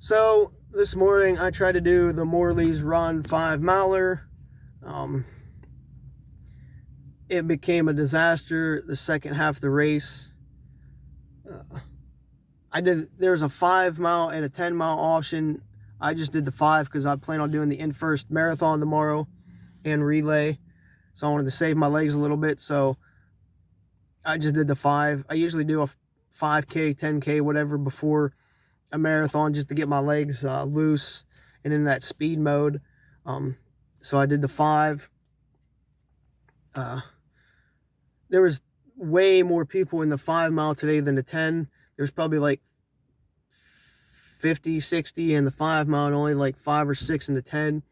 So this morning I tried to do the Morleys Run 5 miler. It became a disaster the second half of the race. There's a 5 mile and a 10 mile option. I just did the 5 because I plan on doing the in-first marathon tomorrow and relay. So I wanted to save my legs a little bit. So I just did the 5. I usually do a 5K, 10K, whatever before a marathon just to get my legs loose and in that speed mode. So I did the 5. There was way more people in the 5 mile today than the 10. There's probably like 50, 60 in the 5 mile and only like 5 or 6 in the 10.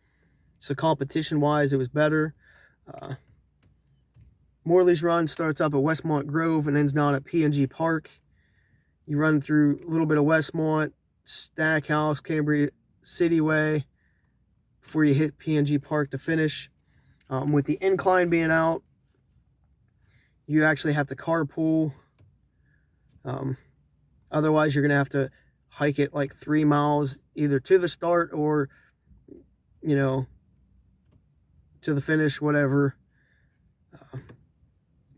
So competition wise, it was better. Morley's Run starts up at Westmont Grove and ends down at P&G Park. You run through a little bit of Westmont, Stackhouse, Cambria City Way before you hit P&G Park to finish. With the incline being out, you actually have to carpool. Otherwise, you're going to have to hike it like 3 miles either to the start or, to the finish, whatever.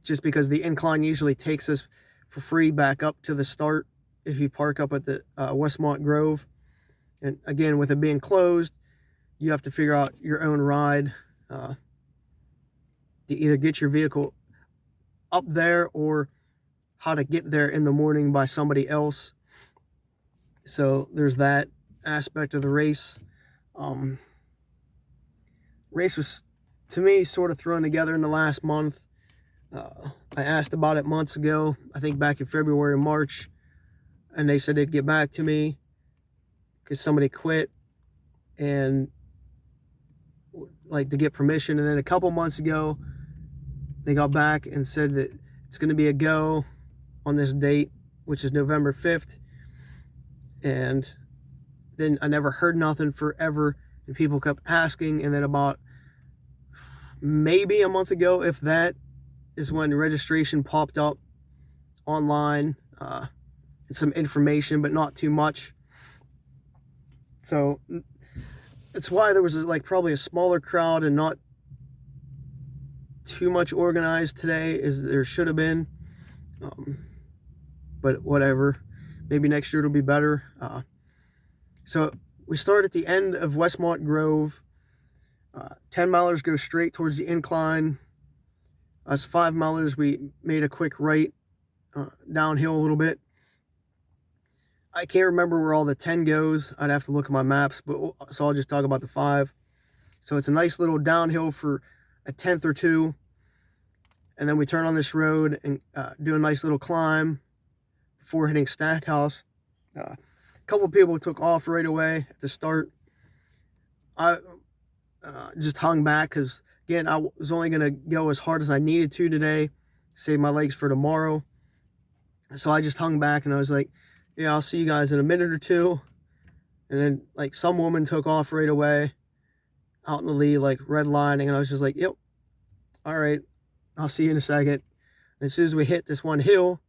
Just because the incline usually takes us for free back up to the start if you park up at the Westmont Grove. And again, with it being closed, you have to figure out your own ride to either get your vehicle up there or how to get there in the morning by somebody else. So there's that aspect of the race. Race was, to me, sort of thrown together in the last month. I asked about it months ago, I think back in February or March, and they said they'd get back to me because somebody quit and like to get permission. And then a couple months ago, they got back and said that it's going to be a go on this date, which is November 5th. And then I never heard nothing forever, and people kept asking. And then about maybe a month ago, if that, is when registration popped up online, and some information, but not too much. So it's why there was like probably a smaller crowd and not too much organized today as there should have been. But whatever, maybe next year it'll be better. So we start at the end of Westmont Grove. 10 milers go straight towards the incline. Us 5 milers, we made a quick right downhill a little bit. I can't remember where all the 10 goes. I'd have to look at my maps, so I'll just talk about the 5. So it's a nice little downhill for a 10th or 2. And then we turn on this road and do a nice little climb before hitting Stackhouse. A couple people took off right away at the start. I just hung back because, again, I was only going to go as hard as I needed to today, save my legs for tomorrow. So I just hung back and I was like, yeah, I'll see you guys in a minute or two. And then like some woman took off right away out in the lead, like redlining. And I was just like, yep, all right, I'll see you in a second. And as soon as we hit this one hill,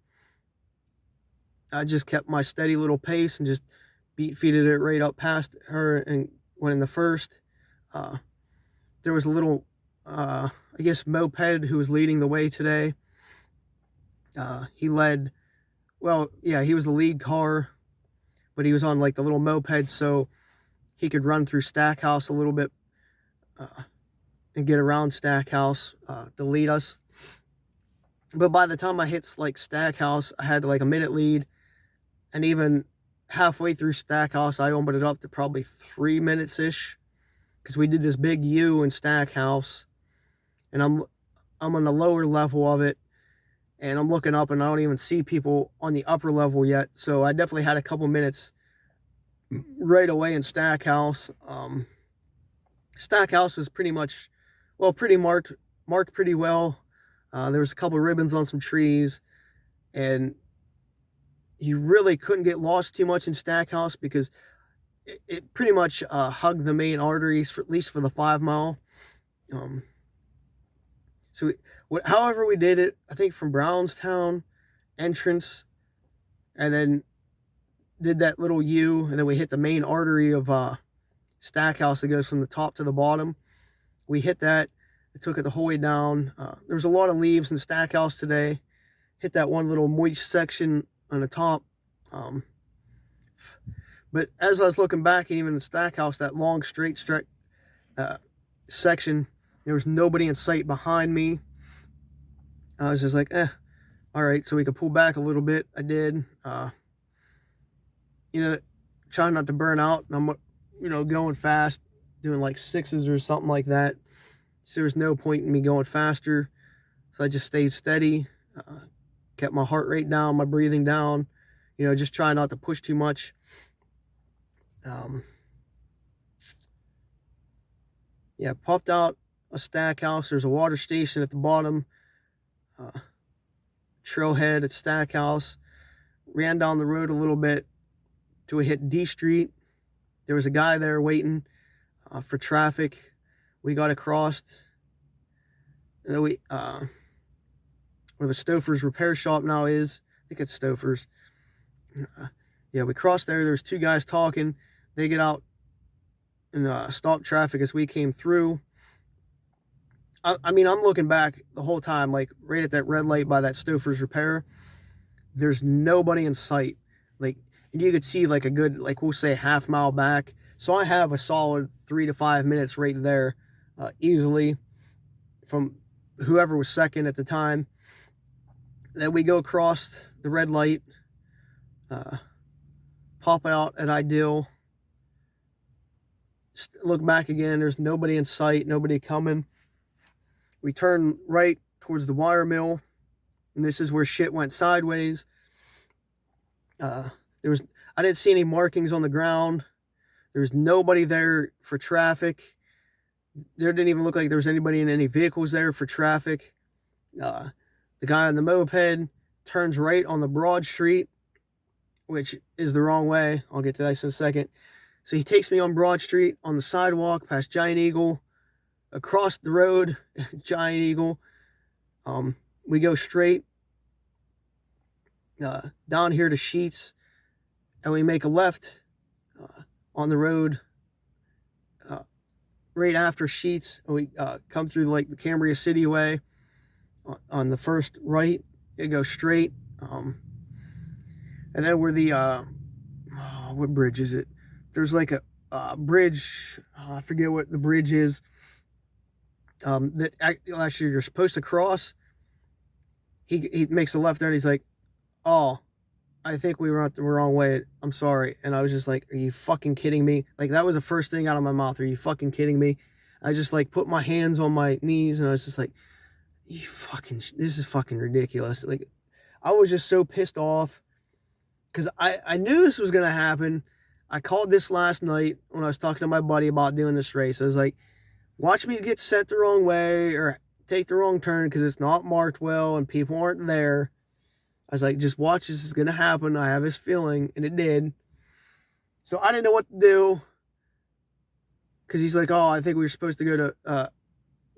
I just kept my steady little pace and just beat-feeded it right up past her and went in the first. There was a little, I guess, moped who was leading the way today. He led, well, yeah, he was the lead car, but he was on like the little moped, so he could run through Stackhouse a little bit and get around Stackhouse to lead us. But by the time I hit like Stackhouse, I had like a minute lead, and even halfway through Stackhouse, I opened it up to probably 3 minutes-ish. Because we did this big U in Stackhouse, and I'm on the lower level of it, and I'm looking up, and I don't even see people on the upper level yet. So I definitely had a couple minutes right away in Stackhouse. Stackhouse was pretty much, well, pretty marked pretty well. There was a couple ribbons on some trees, and you really couldn't get lost too much in Stackhouse because it pretty much hugged the main arteries, at least for the 5 mile. So however we did it, I think from Brownstown entrance, and then did that little U, and then we hit the main artery of Stackhouse that goes from the top to the bottom. We hit that. It took it the whole way down. There was a lot of leaves in Stackhouse today. Hit that one little moist section on the top. But as I was looking back, and even in Stackhouse, that long straight section, there was nobody in sight behind me. I was just like, all right, so we could pull back a little bit. I did. You know, trying not to burn out. I'm, you know, going fast, doing like 6s or something like that. So there was no point in me going faster. So I just stayed steady, kept my heart rate down, my breathing down, you know, just try not to push too much. Yeah, popped out a Stackhouse. There's a water station at the bottom. Trailhead at Stackhouse. Ran down the road a little bit till we hit D Street. There was a guy there waiting for traffic. We got across. And then we, where the Stouffer's repair shop now is. I think it's Stouffer's. Yeah, we crossed there. There's two guys talking. They get out and stop traffic as we came through. I mean, I'm looking back the whole time, like right at that red light by that Stouffer's repair. There's nobody in sight. Like, and you could see like a good, like we'll say half mile back. So I have a solid 3 to 5 minutes right there, easily, from whoever was second at the time. Then we go across the red light, pop out at Ideal, look back again. There's nobody in sight, nobody coming. We turn right towards the wire mill, and this is where shit went sideways. I didn't see any markings on the ground. There was nobody there for traffic. There didn't even look like there was anybody in any vehicles there for traffic. The guy on the moped turns right on the Broad Street, which is the wrong way. I'll get to that in a second. So he takes me on Broad Street on the sidewalk past Giant Eagle, across the road, Giant Eagle. We go straight down here to Sheets, and we make a left on the road right after Sheets, and we come through like the Cambria City way on the first right. It goes straight, and then we're the what bridge is it? There's like a bridge. I forget what the bridge is. That actually you're supposed to cross. He makes a left there, and he's like, "Oh, I think we went the wrong way. I'm sorry." And I was just like, "Are you fucking kidding me?" Like, that was the first thing out of my mouth. Are you fucking kidding me? I just like put my hands on my knees, and I was just like, this is fucking ridiculous. Like, I was just so pissed off because I knew this was gonna happen. I called this last night when I was talking to my buddy about doing this race. I was like, watch me get sent the wrong way or take the wrong turn because it's not marked well and people aren't there. I was like, just watch, this is going to happen. I have this feeling, and it did. So I didn't know what to do because he's like, oh, I think we were supposed to go to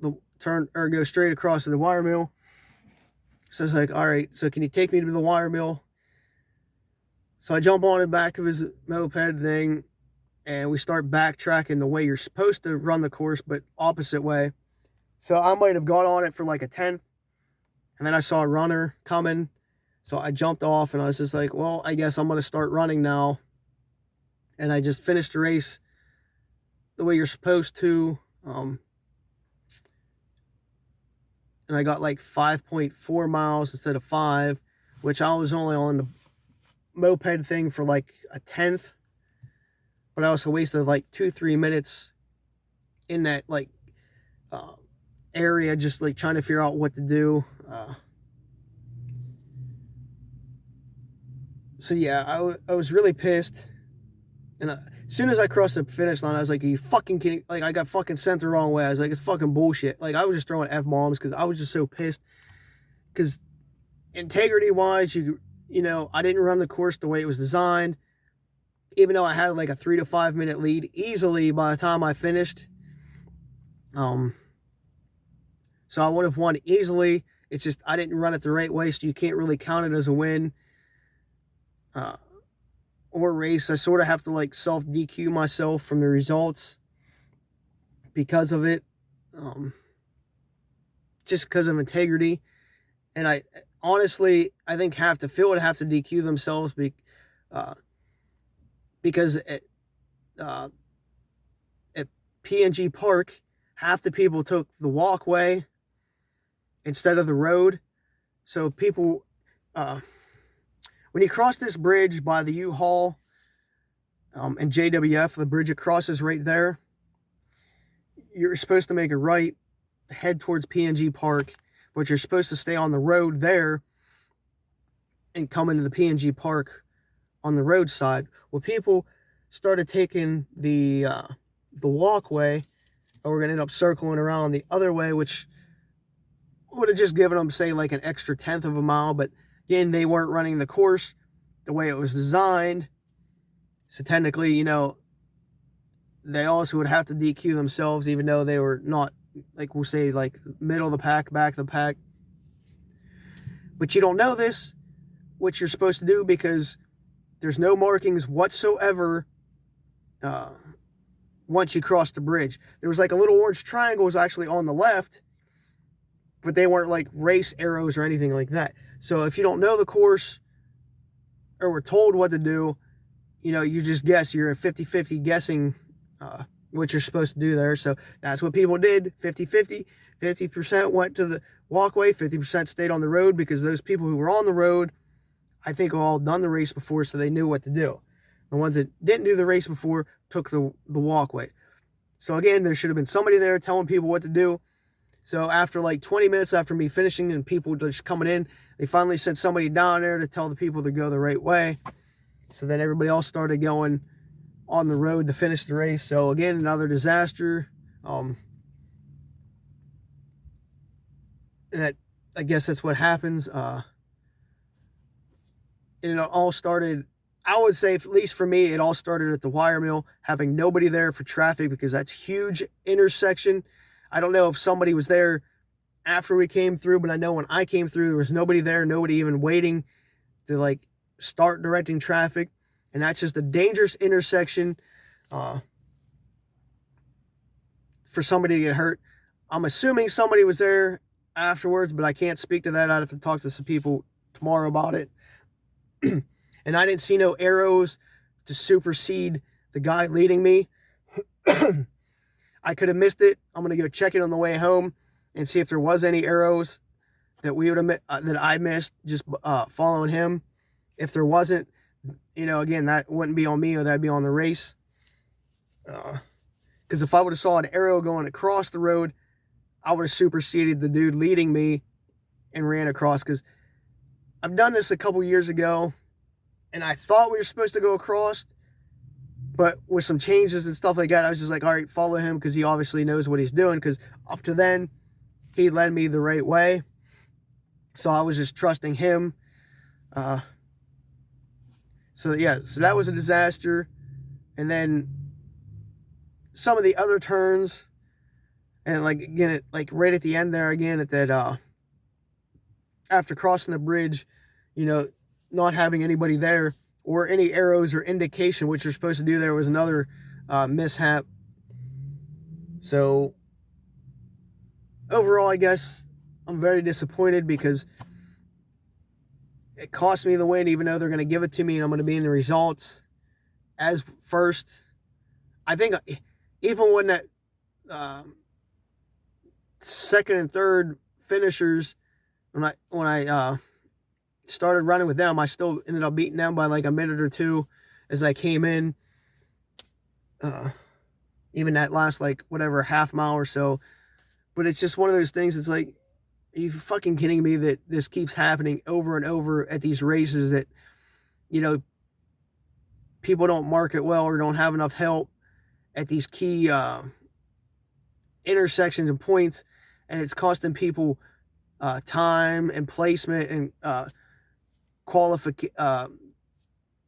the turn or go straight across to the wire mill. So I was like, all right, so can you take me to the wire mill? So I jump on the back of his moped thing, and we start backtracking the way you're supposed to run the course, but opposite way. So I might have got on it for like a 10th, and then I saw a runner coming. So I jumped off, and I was just like, well, I guess I'm going to start running now. And I just finished the race the way you're supposed to. And I got like 5.4 miles instead of 5, which I was only on the moped thing for like a 10th. But I also wasted like 2-3 minutes in that like area, just like trying to figure out what to do. So yeah, I was really pissed. And as soon as I crossed the finish line, I was like, are you fucking kidding? Like, I got fucking sent the wrong way. I was like, it's fucking bullshit. Like, I was just throwing F-bombs because I was just so pissed. Because integrity-wise, you know, I didn't run the course the way it was designed. Even though I had like a 3 to 5 minute lead easily by the time I finished. So I would have won easily. It's just I didn't run it the right way, so you can't really count it as a win. or race, I sort of have to like self DQ myself from the results because of it, just because of integrity. And I honestly, I think half the field would have to DQ themselves because at P&G Park, half the people took the walkway instead of the road. So people, when you cross this bridge by the U-Haul and JWF, the bridge it crosses right there, you're supposed to make a right, head towards P&G Park, but you're supposed to stay on the road there and come into the P&G Park on the roadside. Well, people started taking the walkway, and we're going to end up circling around the other way, which would have just given them, say, like an extra 1/10 of a mile. But again, they weren't running the course the way it was designed. So technically, you know, they also would have to DQ themselves, even though they were not, like we'll say, like middle of the pack, back of the pack. But you don't know this, what you're supposed to do, because there's no markings whatsoever once you cross the bridge. There was like a little orange triangle was actually on the left, but they weren't like race arrows or anything like that. So if you don't know the course or were told what to do, you know, you just guess. You're a 50-50 guessing what you're supposed to do there. So that's what people did, 50-50. 50% went to the walkway, 50% stayed on the road, because those people who were on the road, I think, all done the race before, so they knew what to do. The ones that didn't do the race before took the walkway. So again, there should have been somebody there telling people what to do. So after like 20 minutes after me finishing and people just coming in, they finally sent somebody down there to tell the people to go the right way. So then everybody else started going on the road to finish the race. So again, another disaster. And that, I guess that's what happens. And it all started, I would say, at least for me, it all started at the wire mill, having nobody there for traffic, because that's huge intersection. I don't know if somebody was there after we came through, but I know when I came through, there was nobody there, nobody even waiting to like start directing traffic. And that's just a dangerous intersection for somebody to get hurt. I'm assuming somebody was there afterwards, but I can't speak to that. I'd have to talk to some people tomorrow about it. And I didn't see no arrows to supersede the guy leading me. I could have missed it. I'm going to go check it on the way home and see if there was any arrows that we would have that I missed just following him. If there wasn't, you know, again, that wouldn't be on me, or that'd be on the race. Because if I would have saw an arrow going across the road, I would have superseded the dude leading me and ran across. Because I've done this a couple years ago, and I thought we were supposed to go across, but with some changes and stuff like that, I was just like, all right, follow him, because he obviously knows what he's doing, because up to then, he led me the right way. So I was just trusting him. So yeah, so that was a disaster. And then some of the other turns, and like again, like right at the end there again, at that after crossing the bridge, you know, not having anybody there or any arrows or indication what you're supposed to do there was another mishap. So overall, I guess I'm very disappointed, because it cost me the win, even though they're going to give it to me and I'm going to be in the results as first. I think even when that second and third finishers, when I started running with them, I still ended up beating them by like a minute or two as I came in. Even that last, like, whatever, half mile or so. But it's just one of those things, it's like, are you fucking kidding me that this keeps happening over and over at these races, that, you know, people don't mark it well or don't have enough help at these key intersections and points, and it's costing people time and placement and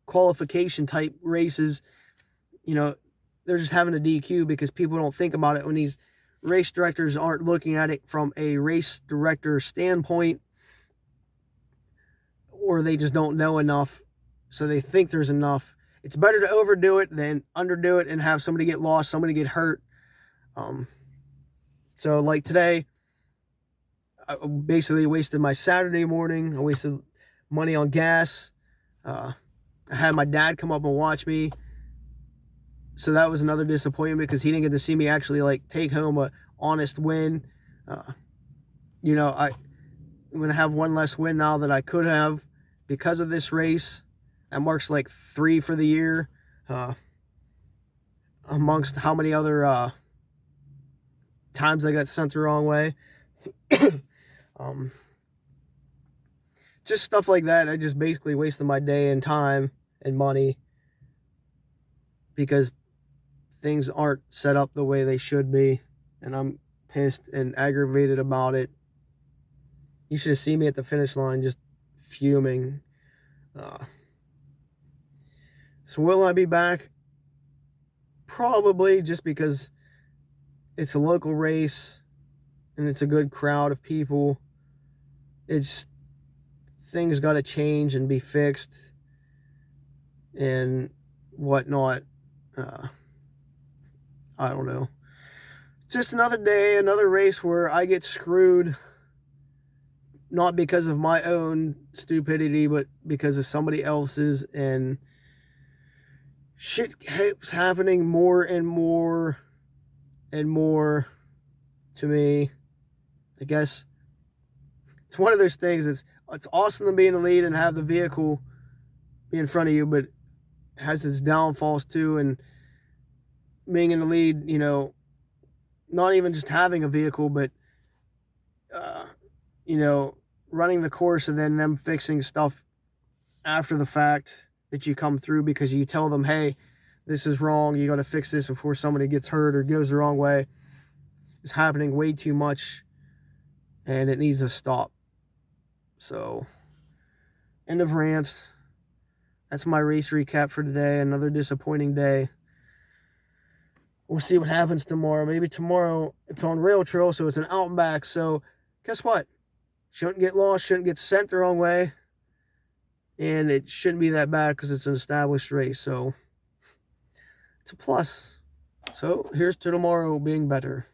qualification type races. You know, they're just having a DQ because people don't think about it when these race directors aren't looking at it from a race director standpoint, or they just don't know enough, so they think there's enough. it's better to overdo it than underdo it and have somebody get lost, somebody get hurt. So like today, I basically wasted my Saturday morning. I wasted money on gas. I had my dad come up and watch me. So that was another disappointment because he didn't get to see me actually like take home a honest win. You know, I'm going to have one less win now that I could have because of this race. That marks like 3 for the year. Amongst how many other times I got sent the wrong way. Just stuff like that. I just basically wasted my day and time and money because things aren't set up the way they should be, and I'm pissed and aggravated about it. You should have seen me at the finish line just fuming. So will I be back? Probably, just because it's a local race and it's a good crowd of people. It's things got to change and be fixed and whatnot. I don't know. Just another day, another race where I get screwed, not because of my own stupidity, but because of somebody else's, and shit keeps happening more and more and more to me. I guess it's one of those things. It's awesome to be in the lead and have the vehicle be in front of you, but it has its downfalls too. And being in the lead, you know, not even just having a vehicle, but you know, running the course and then them fixing stuff after the fact that you come through because you tell them, hey, this is wrong, you got to fix this before somebody gets hurt or goes the wrong way. It's happening way too much and it needs to stop. So, end of rant. That's my race recap for today. Another disappointing day. We'll see what happens tomorrow. Maybe tomorrow it's on rail trail, so it's an out and back. So guess what? Shouldn't get lost, shouldn't get sent the wrong way. And it shouldn't be that bad because it's an established race. So it's a plus. So here's to tomorrow being better.